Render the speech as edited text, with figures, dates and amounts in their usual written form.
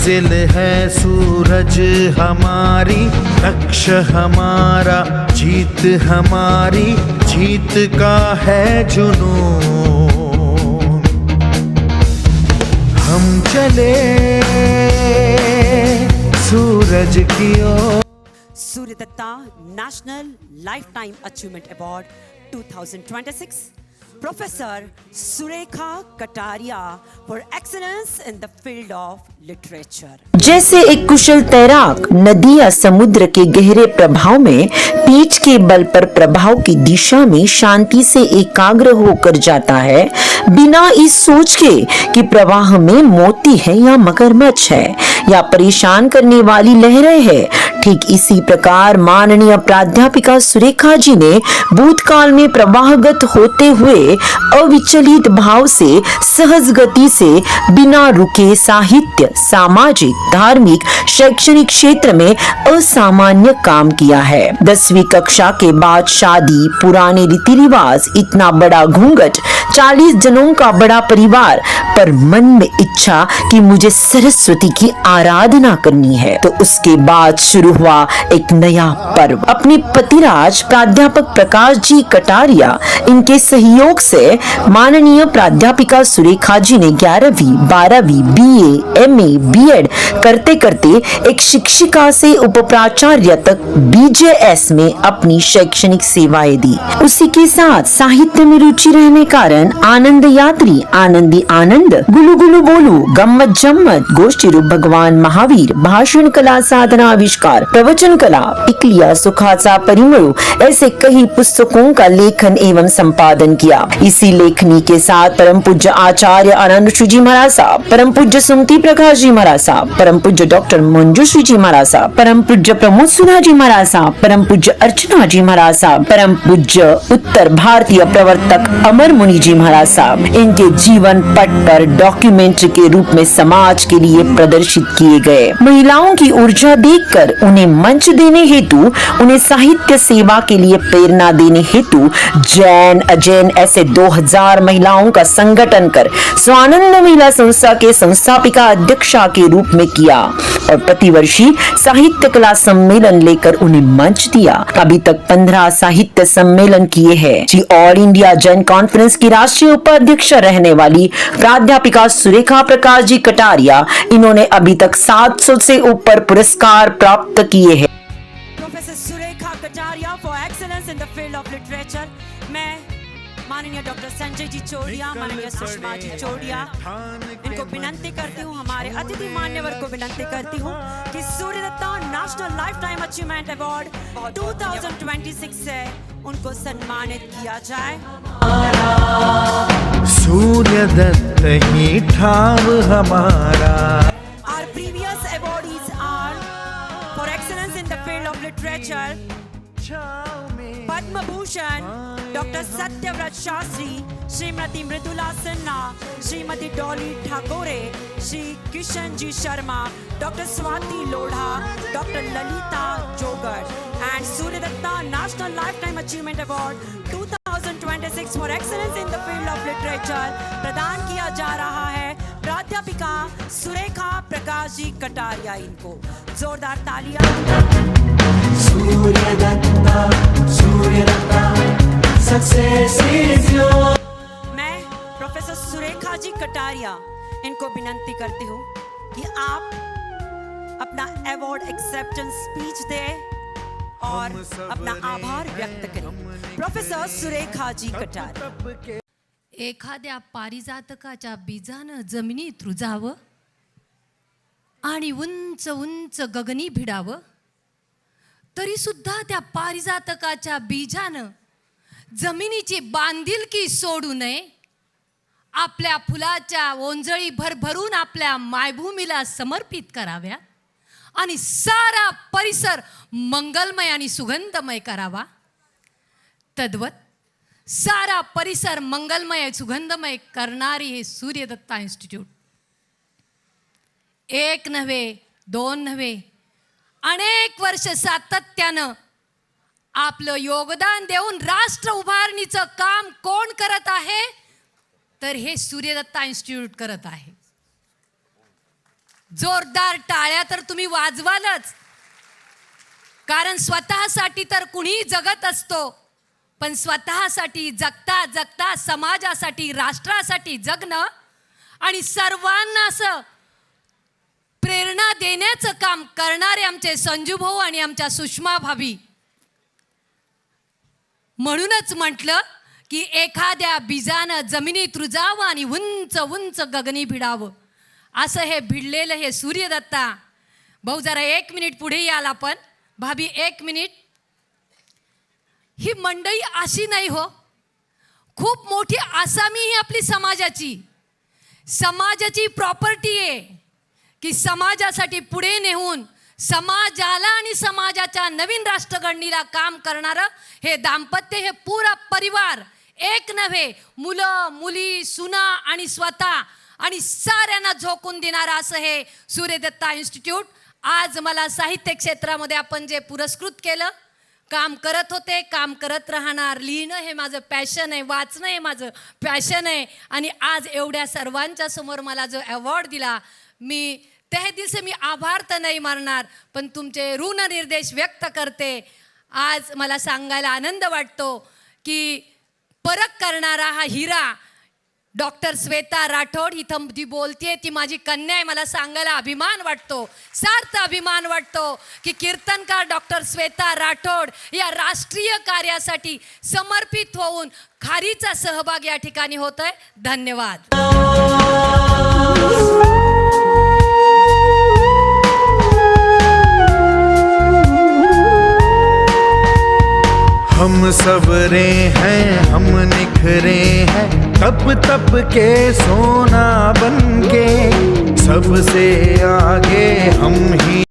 मंजिल है सूरज हमारी, लक्ष्य हमारा, जीत हमारी, जीत का है जुनून। हम चले सूरज की ओर। Surya Datta National Lifetime Achievement Award 2026, Professor Surekha Kataria for excellence in the field of literature. जैसे एक कुशल तैराक नदी या समुद्र के गहरे प्रभाव में पीठ के बल पर प्रभाव की दिशा में शांति से एकाग्र होकर जाता है, बिना इस सोच के कि प्रवाह में मोती है या मगरमच्छ है या परेशान करने वाली लहरें है, ठीक इसी प्रकार माननीय प्राध्यापिका सुरेखा जी ने भूतकाल में प्रवाहगत होते हुए अविचलित भाव से, सहज गति से, बिना रुके साहित्य, सामाजिक, धार्मिक, शैक्षणिक क्षेत्र में असामान्य काम किया है। 10वीं कक्षा के बाद शादी, पुराने रीति रिवाज, इतना बड़ा घूंघट, 40 जनों का बड़ा परिवार, पर मन में इच्छा कि मुझे सरस्वती की आराधना करनी है। तो उसके बाद शुरू हुआ एक नया पर्व। अपने पतिराज प्राध्यापक प्रकाश जी कटारिया, इनके सहयोग से माननीय प्राध्यापिका सुरेखा जी ने 11वीं, 12वीं, BA, MA, BEd करते करते एक शिक्षिका से उपप्राचार्य तक BJS में अपनी शैक्षणिक सेवाएं दी। उसी के साथ साहित्य में रुचि रहने कारण आनंद यात्री, आनंदी आनंद, गुलू गुलू बोलू, गम्मत जम्मत, गोष्ठी रूप भगवान महावीर, भाषण कला साधना आविष्कार, प्रवचन कला, टिकलिया, सुखाचा परिमल, ऐसे कई पुस्तकों का लेखन एवं संपादन किया। इसी लेखनी के साथ परम पूज्य आचार्य आनंद जी महाराज साहब, परम पूज्य सुमति प्रकाश जी महाराज साहब, परम पूज्य डॉक्टर मंजूश्री जी महाराज साहब, परम पूज्य प्रमोद सुधा जी महाराज साहब, परम पूज्य अर्चना जी महाराज साहब, परम पूज्य उत्तर भारतीय प्रवर्तक अमर मुनि जी महाराज साहब, इनके जीवन पट पर डॉक्यूमेंट्री के रूप में समाज के लिए प्रदर्शित किए गए। महिलाओं की ऊर्जा देखकर उन्हें मंच देने हेतु, उन्हें साहित्य सेवा के लिए प्रेरणा देने हेतु जैन अजैन ऐसे 2000 महिलाओं का संगठन कर स्वानंद महिला संस्था के संस्थापिका अध्यक्षा के रूप में किया और प्रतिवर्षी साहित्य कला सम्मेलन लेकर उन्हें मंच दिया। अभी तक 15 साहित्य सम्मेलन किए हैं। जी ऑल इंडिया जैन कॉन्फ्रेंस की राष्ट्रीय उपाध्यक्ष रहने वाली प्राध्यापिका सुरेखा प्रकाश जी कटारिया, इन्होंने अभी तक 700 से ऊपर पुरस्कार प्राप्त किए हैं। Professor Surekha Kataria for excellence in the field of literature. मैं माननीय डॉक्टर संजय जी चौड़िया, माननीय सुषमा जी चौड़िया, इनको विनंती करती हूँ, हमारे अतिथि मान्यवर को विनंती करती हूँ कि Surya Datta national lifetime achievement award 2026 से उनको सम्मानित किया जाए। सूर्य दत्त ही ठाव हमारा। Our previous awardees are for excellence in the field of literature, Padma Bhushan, Dr. Satyavrata Shastri, Srimati Mridula Sinha, Srimati Dolly Thakore, Shri Kishan Ji Sharma, Dr. Swati Lodha, Dr. Lalita Jogar, and Surya Datta National Lifetime Achievement Award 2026 for excellence in the field of literature प्रदान किया जा रहा है प्राध्यापिका सुरेखा प्रकाश जी कटारिया। इनको जोरदार तालियां। Surya Datta, success is yours. मैं प्रोफेसर सुरेखा जी कटारिया इनको विनंती करती हूँ कि आप अपना अवार्ड एक्सेप्टेंस स्पीच दें और अपना आभार व्यक्त करें। प्रोफेसर सुरेखा जी कटारिया। एखाद्या पारिजातकाच्या बीजानं जमिनीत रुजावं आणि उंच उंच गगनी भिडावं, तरी सुद्धा त्या पारिजातकाच्या बीजानं जमिनीची बांधिलकी सोडू नये, आपल्या फुलाच्या ओंजळी भरभरून आपल्या मायभूमीला समर्पित कराव्या आणि सारा परिसर मंगलमय आणि सुगंधमय करावा। तद्वत सारा परिसर मंगलमय सुगंधमय करणारी हे सूर्यदत्ता इन्स्टिट्यूट एक नव्हे, दोन नव्हे, अनेक वर्ष सातत्यानं आपलं योगदान देऊन राष्ट्र उभारणीचं काम कोण करत आहे, तर हे सूर्यदत्ता इन्स्टिट्यूट करत आहे। जोरदार टाळ्या तर तुम्ही वाजवालच, कारण स्वतःसाठी तर कुणीही जगत असतो, पण स्वतःसाठी जगता जगता समाजासाठी, राष्ट्रासाठी जगणं आणि सर्वांना असं प्रेरणा देण्याचं काम करणारे आमचे संजू भाऊ आणि आमच्या सुषमा भाभी. म्हणूनच म्हटलं की एखाद्या बीजानं जमिनीत रुजावं आणि उंच उंच गगनी भिडावं, असं हे भिडलेलं हे सूर्यदत्ता भाऊ. जरा 1 मिनिट पुढे याल आपण. भाभी 1 मिनिट. ही मंडळी अशी नाही हो, खूप मोठी आसामी ही आपली समाजाची प्रॉपर्टी आहे की समाजासाठी पुढे नेऊन समाजाला आणि समाजाच्या नवीन राष्ट्रघडणीला काम करणारं हे दाम्पत्य, हे पुरा परिवार, एक नव्हे, मुलं मुली सुना आणि स्वतः आणि साऱ्यांना झोकून देणारं असं हे सूर्यदत्ता इन्स्टिट्यूट. आज मला साहित्य क्षेत्रामध्ये आपण जे पुरस्कृत केलं, काम करत होते, काम करत राहणार. लिहिणं हे माझं पॅशन आहे, वाचणं हे माझं पॅशन आहे, आणि आज एवढ्या सर्वांच्या समोर मला जो अवॉर्ड दिला, मी त्या दिवशी मी आभार तर नाही मानणार, पण तुमचे ऋण निर्देश व्यक्त करते. आज मला सांगायला आनंद वाटतो की परख करणारा हा हिरा डॉक्टर श्वेता राठोड इथं जी बोलतीये ती माझी कन्या आहे. मला सांगायला अभिमान वाटतो, सार्थ अभिमान वाटतो की कीर्तनकार डॉक्टर श्वेता राठोड या राष्ट्रीय कार्यासाठी समर्पित होऊन खारीचा सहभाग या ठिकाणी होतोय. धन्यवाद. हम सबरे हैं, हम निखरे हैं, तप तप के सोना बनके, सबसे आगे हम ही